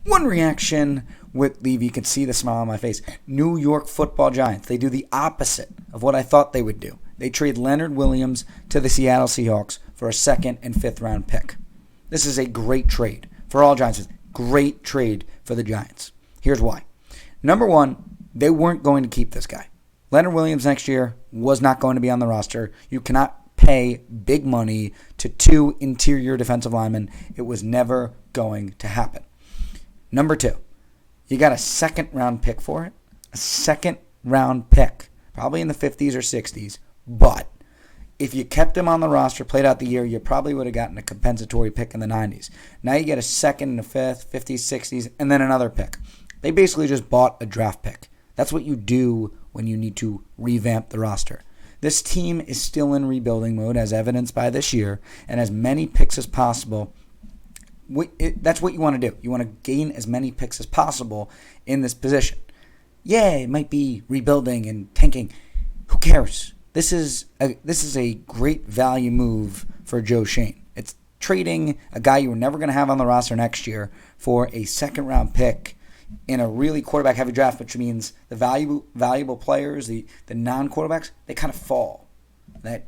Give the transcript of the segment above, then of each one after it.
One reaction with Levy, you can see the smile on my face. New York Football Giants, they do the opposite of what I thought they would do. They trade Leonard Williams to the Seattle Seahawks for a second and fifth round pick. This is a great trade for all Giants. Great trade for the Giants. Here's why. Number one, they weren't going to keep this guy. Leonard Williams next year was not going to be on the roster. You cannot pay big money to two interior defensive linemen. It was never going to happen. Number two, you got a second round pick for it. A second round pick, probably in the 50s or 60s. But if you kept him on the roster, played out the year, you probably would have gotten a compensatory pick in the 90s. Now you get a second and a fifth, 50s, 60s, and then another pick. They basically just bought a draft pick. That's what you do when you need to revamp the roster. This team is still in rebuilding mode, as evidenced by this year, and as many picks as possible. That's what you want to do. You want to gain as many picks as possible in this position. Yeah, it might be rebuilding and tanking. Who cares? This is a great value move for Joe Schoen. It's trading a guy you were never going to have on the roster next year for a second round pick in a really quarterback heavy draft, which means the valuable players, the non-quarterbacks, they kind of fall. That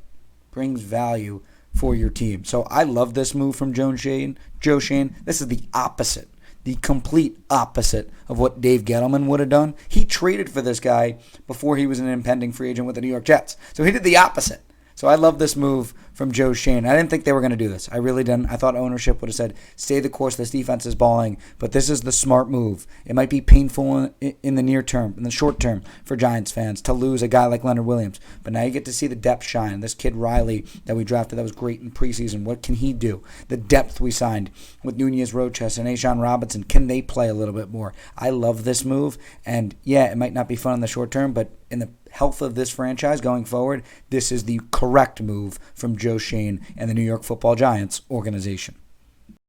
brings value for your team. So I love this move from Joe Schoen. This is the opposite, the complete opposite of what Dave Gettleman would have done. He traded for this guy before he was an impending free agent with the New York Jets. So he did the opposite. So I love this move from Joe Schoen. I didn't think they were going to do this. I really didn't. I thought ownership would have said, stay the course, this defense is balling, but this is the smart move. It might be painful in the near term, in the short term for Giants fans to lose a guy like Leonard Williams. But now you get to see the depth shine. This kid Riley that we drafted that was great in preseason, what can he do? The depth we signed with Nunez Roches and Ashawn Robinson, can they play a little bit more? I love this move, and yeah, it might not be fun in the short term, but in the health of this franchise going forward, this is the correct move from Joe Schoen and the New York Football Giants organization.